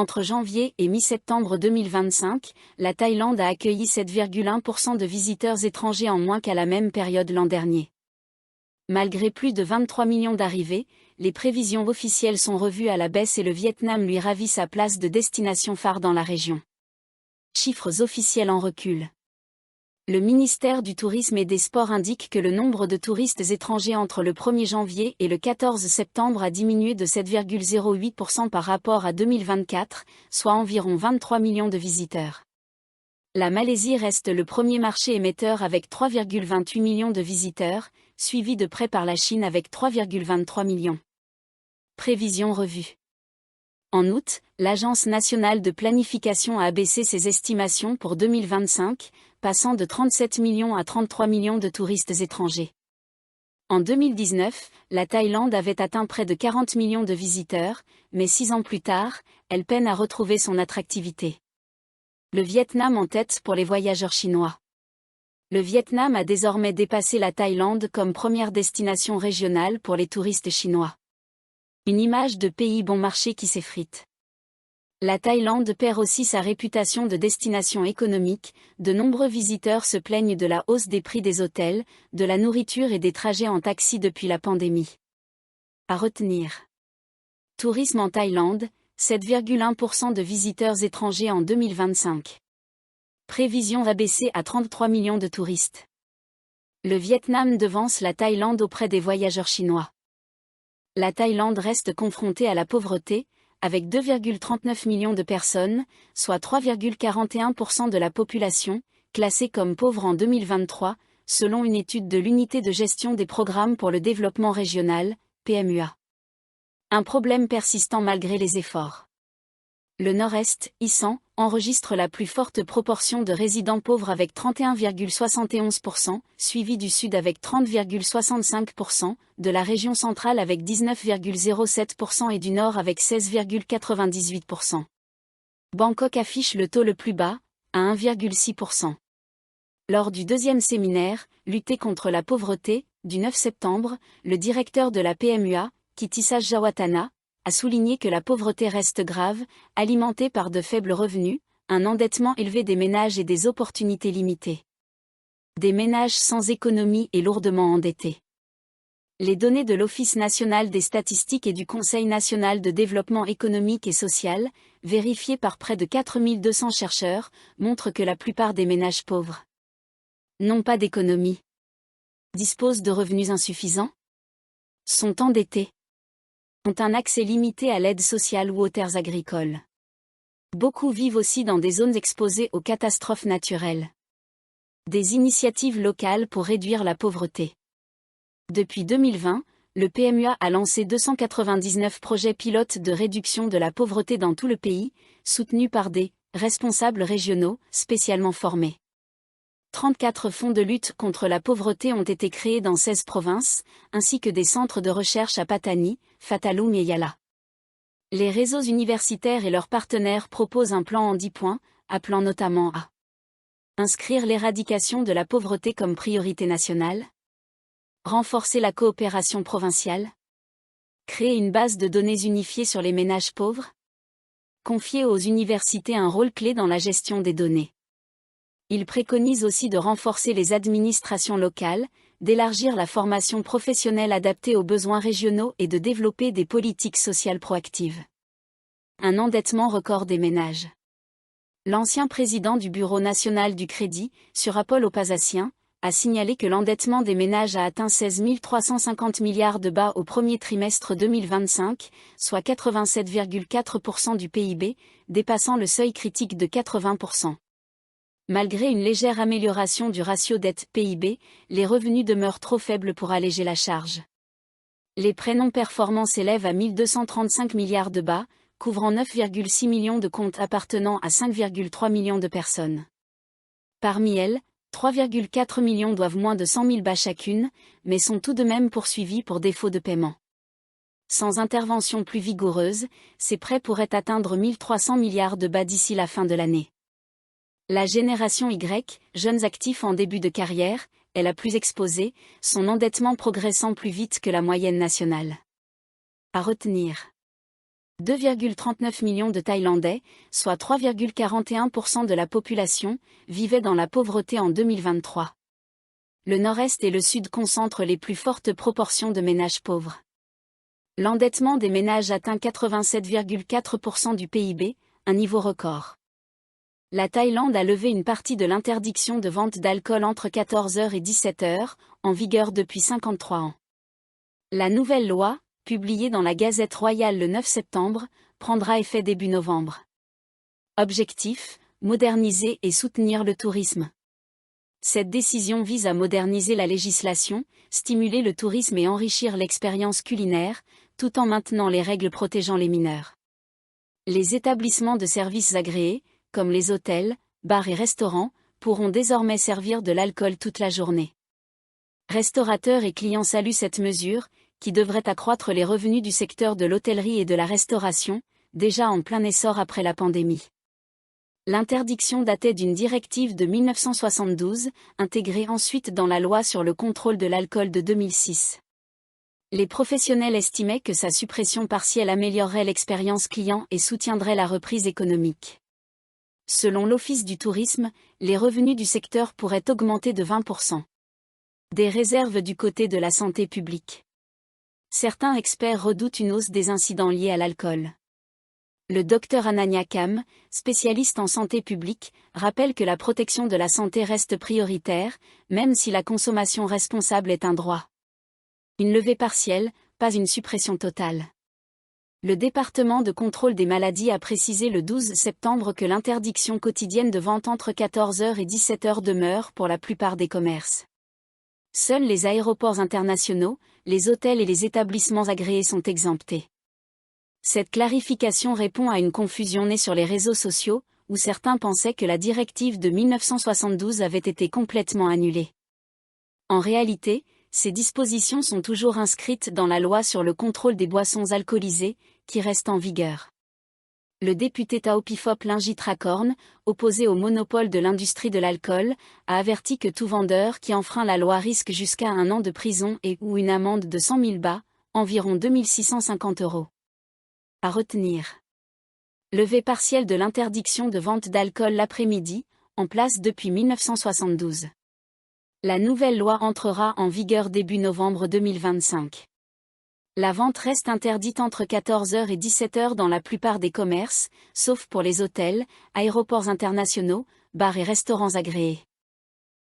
Entre janvier et mi-septembre 2025, la Thaïlande a accueilli 7,1% de visiteurs étrangers en moins qu'à la même période l'an dernier. Malgré plus de 23 millions d'arrivées, les prévisions officielles sont revues à la baisse et le Vietnam lui ravit sa place de destination phare dans la région. Chiffres officiels en recul. Le ministère du Tourisme et des Sports indique que le nombre de touristes étrangers entre le 1er janvier et le 14 septembre a diminué de 7,08% par rapport à 2024, soit environ 23 millions de visiteurs. La Malaisie reste le premier marché émetteur avec 3,28 millions de visiteurs, suivi de près par la Chine avec 3,23 millions. Prévisions revues. En août, l'Agence nationale de planification a abaissé ses estimations pour 2025, passant de 37 millions à 33 millions de touristes étrangers. En 2019, la Thaïlande avait atteint près de 40 millions de visiteurs, mais 6 ans plus tard, elle peine à retrouver son attractivité. Le Vietnam en tête pour les voyageurs chinois. Le Vietnam a désormais dépassé la Thaïlande comme première destination régionale pour les touristes chinois. Une image de pays bon marché qui s'effrite. La Thaïlande perd aussi sa réputation de destination économique, de nombreux visiteurs se plaignent de la hausse des prix des hôtels, de la nourriture et des trajets en taxi depuis la pandémie. À retenir. Tourisme en Thaïlande, 7,1% de visiteurs étrangers en 2025. Prévision abaissée à 33 millions de touristes. Le Vietnam devance la Thaïlande auprès des voyageurs chinois. La Thaïlande reste confrontée à la pauvreté, avec 2,39 millions de personnes, soit 3,41% de la population, classée comme pauvre en 2023, selon une étude de l'Unité de gestion des programmes pour le développement régional, PMUA. Un problème persistant malgré les efforts. Le Nord-Est, ISAN, enregistre la plus forte proportion de résidents pauvres avec 31,71%, suivi du Sud avec 30,65%, de la région centrale avec 19,07% et du Nord avec 16,98%. Bangkok affiche le taux le plus bas, à 1,6%. Lors du deuxième séminaire, Lutter contre la pauvreté, du 9 septembre, le directeur de la PMUA, Kitisa Jawatana, a souligné que la pauvreté reste grave, alimentée par de faibles revenus, un endettement élevé des ménages et des opportunités limitées. Des ménages sans économie et lourdement endettés. Les données de l'Office national des statistiques et du Conseil national de développement économique et social, vérifiées par près de 4200 chercheurs, montrent que la plupart des ménages pauvres n'ont pas d'économie, disposent de revenus insuffisants, sont endettés, ont un accès limité à l'aide sociale ou aux terres agricoles. Beaucoup vivent aussi dans des zones exposées aux catastrophes naturelles. Des initiatives locales pour réduire la pauvreté. Depuis 2020, le PMUA a lancé 299 projets pilotes de réduction de la pauvreté dans tout le pays, soutenus par des responsables régionaux spécialement formés. 34 fonds de lutte contre la pauvreté ont été créés dans 16 provinces, ainsi que des centres de recherche à Patani, Fataloum et Yala. Les réseaux universitaires et leurs partenaires proposent un plan en 10 points, appelant notamment à inscrire l'éradication de la pauvreté comme priorité nationale, renforcer la coopération provinciale, créer une base de données unifiée sur les ménages pauvres, confier aux universités un rôle clé dans la gestion des données. Il préconise aussi de renforcer les administrations locales, d'élargir la formation professionnelle adaptée aux besoins régionaux et de développer des politiques sociales proactives. Un endettement record des ménages. L'ancien président du Bureau national du crédit, Surapol Opasassian, a signalé que l'endettement des ménages a atteint 16 350 milliards de baht au premier trimestre 2025, soit 87,4% du PIB, dépassant le seuil critique de 80%. Malgré une légère amélioration du ratio dette-PIB, les revenus demeurent trop faibles pour alléger la charge. Les prêts non performants s'élèvent à 1235 milliards de baht, couvrant 9,6 millions de comptes appartenant à 5,3 millions de personnes. Parmi elles, 3,4 millions doivent moins de 100 000 bahts chacune, mais sont tout de même poursuivis pour défaut de paiement. Sans intervention plus vigoureuse, ces prêts pourraient atteindre 1300 milliards de bahts d'ici la fin de l'année. La génération Y, jeunes actifs en début de carrière, est la plus exposée, son endettement progressant plus vite que la moyenne nationale. À retenir. 2,39 millions de Thaïlandais, soit 3,41% de la population, vivaient dans la pauvreté en 2023. Le nord-est et le sud concentrent les plus fortes proportions de ménages pauvres. L'endettement des ménages atteint 87,4% du PIB, un niveau record. La Thaïlande a levé une partie de l'interdiction de vente d'alcool entre 14h et 17h, en vigueur depuis 53 ans. La nouvelle loi, publiée dans la Gazette royale le 9 septembre, prendra effet début novembre. Objectif, moderniser et soutenir le tourisme. Cette décision vise à moderniser la législation, stimuler le tourisme et enrichir l'expérience culinaire, tout en maintenant les règles protégeant les mineurs. Les établissements de services agréés, comme les hôtels, bars et restaurants, pourront désormais servir de l'alcool toute la journée. Restaurateurs et clients saluent cette mesure, qui devrait accroître les revenus du secteur de l'hôtellerie et de la restauration, déjà en plein essor après la pandémie. L'interdiction datait d'une directive de 1972, intégrée ensuite dans la loi sur le contrôle de l'alcool de 2006. Les professionnels estimaient que sa suppression partielle améliorerait l'expérience client et soutiendrait la reprise économique. Selon l'Office du tourisme, les revenus du secteur pourraient augmenter de 20%. Des réserves du côté de la santé publique. Certains experts redoutent une hausse des incidents liés à l'alcool. Le Dr Ananya Kam, spécialiste en santé publique, rappelle que la protection de la santé reste prioritaire, même si la consommation responsable est un droit. Une levée partielle, pas une suppression totale. Le département de contrôle des maladies a précisé le 12 septembre que l'interdiction quotidienne de vente entre 14h et 17h demeure pour la plupart des commerces. Seuls les aéroports internationaux, les hôtels et les établissements agréés sont exemptés. Cette clarification répond à une confusion née sur les réseaux sociaux, où certains pensaient que la directive de 1972 avait été complètement annulée. En réalité, ces dispositions sont toujours inscrites dans la loi sur le contrôle des boissons alcoolisées, qui reste en vigueur. Le député Taopifop Lingitracorn, opposé au monopole de l'industrie de l'alcool, a averti que tout vendeur qui enfreint la loi risque jusqu'à 1 an de prison et ou une amende de 100 000 bahts, environ 2 650 €. À retenir. Levée partielle de l'interdiction de vente d'alcool l'après-midi, en place depuis 1972. La nouvelle loi entrera en vigueur début novembre 2025. La vente reste interdite entre 14h et 17h dans la plupart des commerces, sauf pour les hôtels, aéroports internationaux, bars et restaurants agréés.